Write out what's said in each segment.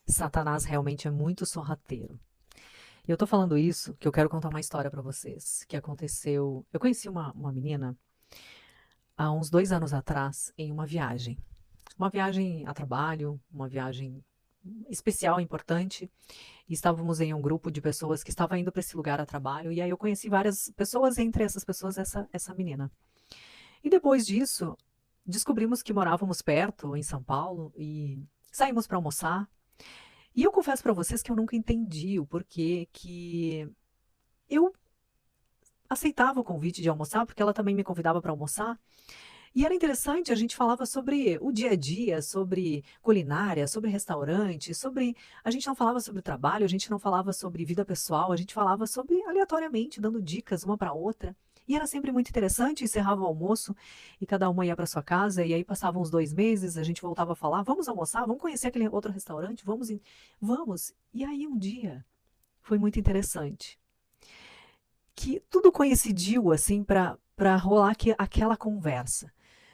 Satanás realmente é muito sorrateiro. E eu tô falando isso que eu quero contar uma história pra vocês, que aconteceu. Eu conheci uma menina há uns 2 anos atrás em uma viagem. Uma viagem a trabalho, uma viagem especial, importante. E estávamos em um grupo de pessoas que estava indo para esse lugar a trabalho. E aí eu conheci várias pessoas, entre essas pessoas, essa menina. E depois disso, descobrimos que morávamos perto, em São Paulo, e saímos para almoçar. E eu confesso para vocês que eu nunca entendi o porquê que eu aceitava o convite de almoçar, porque ela também me convidava para almoçar. E era interessante, a gente falava sobre o dia a dia, sobre culinária, sobre restaurante, sobre. A gente não falava sobre trabalho, a gente não falava sobre vida pessoal, a gente falava sobre aleatoriamente, dando dicas uma para outra. E era sempre muito interessante, encerrava o almoço e cada uma ia para sua casa, e aí passavam uns 2 meses, a gente voltava a falar: vamos almoçar, vamos conhecer aquele outro restaurante, vamos. Vamos. E aí um dia foi muito interessante que tudo coincidiu assim para rolar aquela conversa.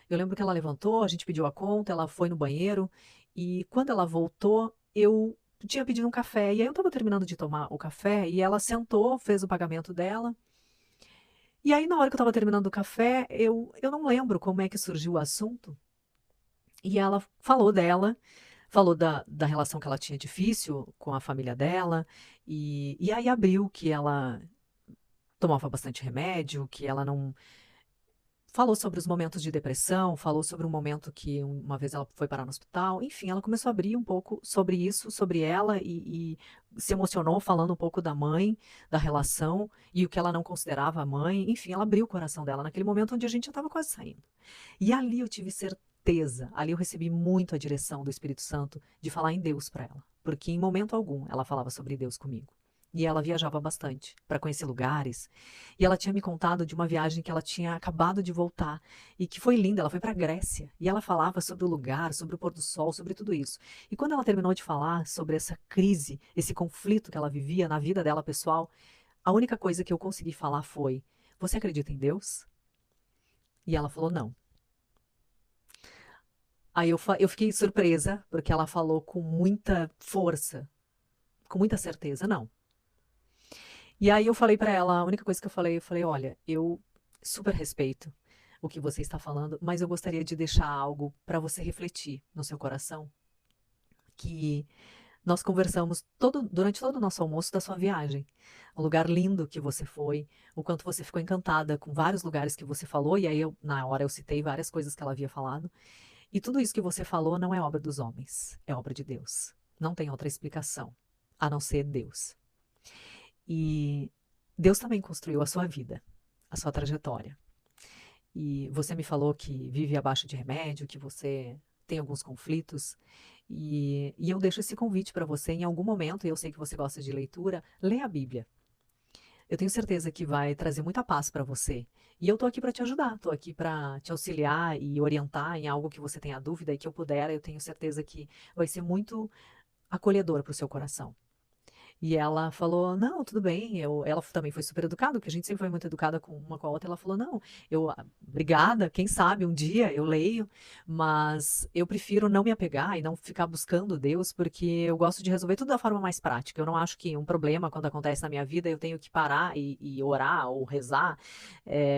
Eu lembro que ela levantou, a gente pediu a conta, ela foi no banheiro e quando ela voltou, eu tinha pedido um café. E aí eu estava terminando de tomar o café e ela sentou, fez o pagamento dela. E aí, na hora que eu estava terminando o café, eu não lembro como é que surgiu o assunto. E ela falou dela, falou da relação que ela tinha difícil com a família dela. E aí abriu que ela tomava bastante remédio, que ela não. Falou sobre os momentos de depressão, falou sobre um momento que uma vez ela foi parar no hospital. Enfim, ela começou a abrir um pouco sobre isso, sobre ela, e se emocionou falando um pouco da mãe, da relação e o que ela não considerava a mãe. Enfim, ela abriu o coração dela naquele momento onde a gente já estava quase saindo. E ali eu tive certeza, ali eu recebi muito a direção do Espírito Santo de falar em Deus para ela, porque em momento algum ela falava sobre Deus comigo. E ela viajava bastante para conhecer lugares. E ela tinha me contado de uma viagem que ela tinha acabado de voltar e que foi linda. Ela foi para a Grécia e ela falava sobre o lugar, sobre o pôr do sol, sobre tudo isso. E quando ela terminou de falar sobre essa crise, esse conflito que ela vivia na vida dela pessoal, a única coisa que eu consegui falar foi: Você acredita em Deus? E ela falou: Não. Aí eu fiquei surpresa, porque ela falou com muita força, com muita certeza: Não. E aí eu falei pra ela, a única coisa que eu falei: olha, eu super respeito o que você está falando, mas eu gostaria de deixar algo para você refletir no seu coração, que nós conversamos durante todo o nosso almoço da sua viagem, o lugar lindo que você foi, o quanto você ficou encantada com vários lugares que você falou, e aí na hora eu citei várias coisas que ela havia falado, e tudo isso que você falou não é obra dos homens, é obra de Deus. Não tem outra explicação, a não ser Deus. E Deus também construiu a sua vida, a sua trajetória. E você me falou que vive abaixo de remédio, que você tem alguns conflitos. E eu deixo esse convite para você em algum momento, e eu sei que você gosta de leitura, lê a Bíblia. Eu tenho certeza que vai trazer muita paz para você. E eu tô aqui para te ajudar, tô aqui para te auxiliar e orientar em algo que você tenha dúvida e que eu puder, eu tenho certeza que vai ser muito acolhedor para o seu coração. E ela falou: Não, tudo bem. Ela também foi super educada, porque a gente sempre foi muito educada com uma com a outra. Ela falou: Não, obrigada, quem sabe um dia eu leio, mas eu prefiro não me apegar e não ficar buscando Deus, porque eu gosto de resolver tudo da forma mais prática. Eu não acho que um problema, quando acontece na minha vida, eu tenho que parar e orar ou rezar,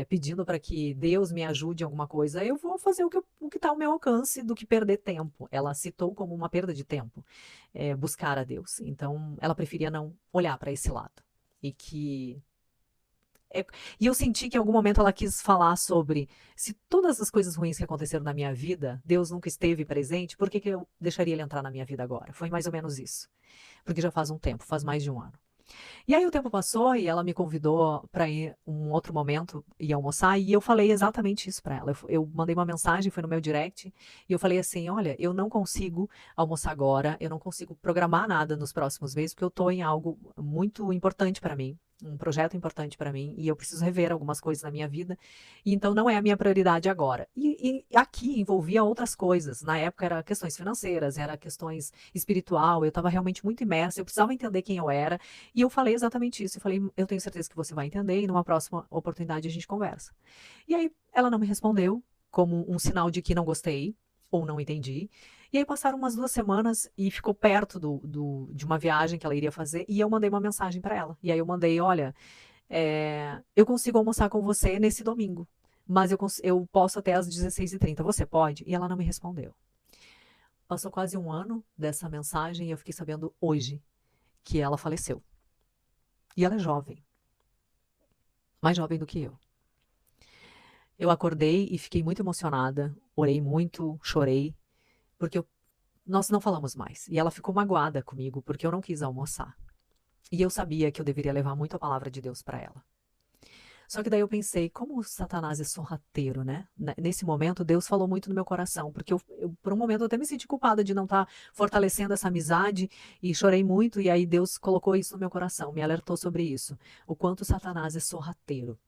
pedindo para que Deus me ajude em alguma coisa. Eu vou fazer o que está ao meu alcance do que perder tempo. Ela citou como uma perda de tempo buscar a Deus. Então, ela preferia não olhar para esse lado. E que. é- e eu senti que em algum momento ela quis falar sobre se todas as coisas ruins que aconteceram na minha vida, Deus nunca esteve presente, por que que eu deixaria ele entrar na minha vida agora? Foi mais ou menos isso. Porque já faz um tempo, faz mais de um ano. E aí o tempo passou e ela me convidou para ir um outro momento e almoçar, e eu falei exatamente isso para ela. Eu mandei uma mensagem, foi no meu direct, e eu falei assim: olha, eu não consigo almoçar agora, eu não consigo programar nada nos próximos meses, porque eu estou em algo muito importante para mim. Um projeto importante para mim e eu preciso rever algumas coisas na minha vida, e então não é a minha prioridade agora. E aqui envolvia outras coisas. Na época era questões financeiras, era questões espiritual. Eu estava realmente muito imersa. Eu precisava entender quem eu era e eu falei exatamente isso. Eu falei: eu tenho certeza que você vai entender e numa próxima oportunidade a gente conversa. E aí ela não me respondeu, como um sinal de que não gostei ou não entendi. E aí passaram umas 2 semanas e ficou perto de uma viagem que ela iria fazer, e eu mandei uma mensagem para ela. E aí eu mandei, olha, eu consigo almoçar com você nesse domingo, mas eu posso até às 16h30, você pode? E ela não me respondeu. Passou quase um ano dessa mensagem e eu fiquei sabendo hoje que ela faleceu. E ela é jovem, mais jovem do que eu. Eu acordei e fiquei muito emocionada, orei muito, chorei, porque nós não falamos mais. E ela ficou magoada comigo porque eu não quis almoçar. E eu sabia que eu deveria levar muito a palavra de Deus para ela. Só que daí eu pensei, como Satanás é sorrateiro, né? Nesse momento, Deus falou muito no meu coração, porque por um momento eu até me senti culpada de não estar fortalecendo essa amizade e chorei muito, e aí Deus colocou isso no meu coração, me alertou sobre isso, o quanto Satanás é sorrateiro.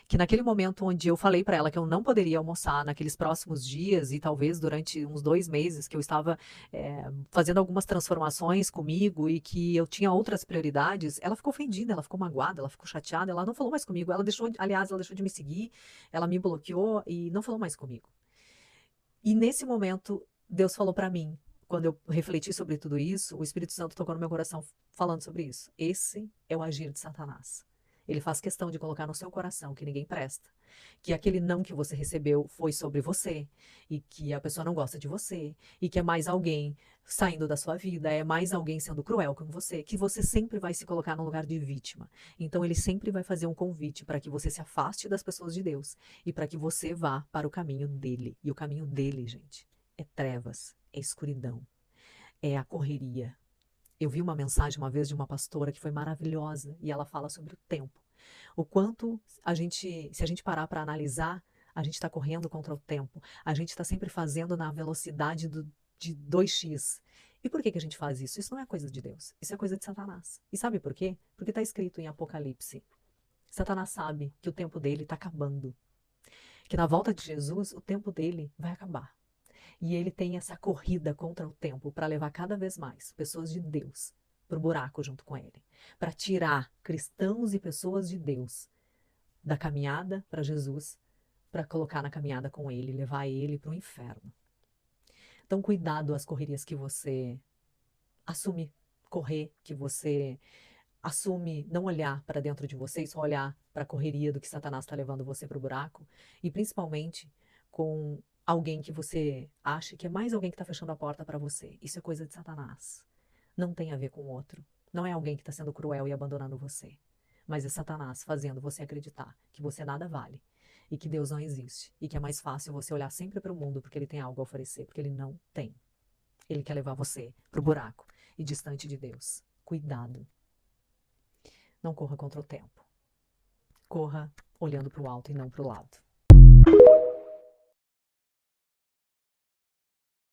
Que naquele momento onde eu falei para ela que eu não poderia almoçar naqueles próximos dias e talvez durante uns 2 meses que eu estava fazendo algumas transformações comigo e que eu tinha outras prioridades, ela ficou ofendida, ela ficou magoada, ela ficou chateada, ela não falou mais comigo, aliás, ela deixou de me seguir, ela me bloqueou e não falou mais comigo. E nesse momento, Deus falou para mim, quando eu refleti sobre tudo isso, o Espírito Santo tocou no meu coração falando sobre isso. Esse é o agir de Satanás. Ele faz questão de colocar no seu coração que ninguém presta, que aquele não que você recebeu foi sobre você, e que a pessoa não gosta de você, e que é mais alguém saindo da sua vida, é mais alguém sendo cruel com você, que você sempre vai se colocar no lugar de vítima. Então ele sempre vai fazer um convite para que você se afaste das pessoas de Deus e para que você vá para o caminho dele. E o caminho dele, gente, é trevas, é escuridão, é a correria. Eu vi uma mensagem uma vez de uma pastora que foi maravilhosa e ela fala sobre o tempo. O quanto se a gente parar para analisar, a gente está correndo contra o tempo. A gente está sempre fazendo na velocidade de 2x. E por que a gente faz isso? Isso não é coisa de Deus. Isso é coisa de Satanás. E sabe por quê? Porque está escrito em Apocalipse. Satanás sabe que o tempo dele está acabando. Que na volta de Jesus, o tempo dele vai acabar. E ele tem essa corrida contra o tempo para levar cada vez mais pessoas de Deus para o buraco junto com ele. Para tirar cristãos e pessoas de Deus da caminhada para Jesus, para colocar na caminhada com ele, levar ele para o inferno. Então, cuidado às correrias que você assume correr, que você assume não olhar para dentro de você e só olhar para a correria do que Satanás está levando você para o buraco, e principalmente com alguém que você acha que é mais alguém que está fechando a porta para você. Isso é coisa de Satanás. Não tem a ver com o outro. Não é alguém que está sendo cruel e abandonando você. Mas é Satanás fazendo você acreditar que você nada vale e que Deus não existe e que é mais fácil você olhar sempre para o mundo porque ele tem algo a oferecer, porque ele não tem. Ele quer levar você para o buraco e distante de Deus. Cuidado. Não corra contra o tempo. Corra olhando para o alto e não para o lado.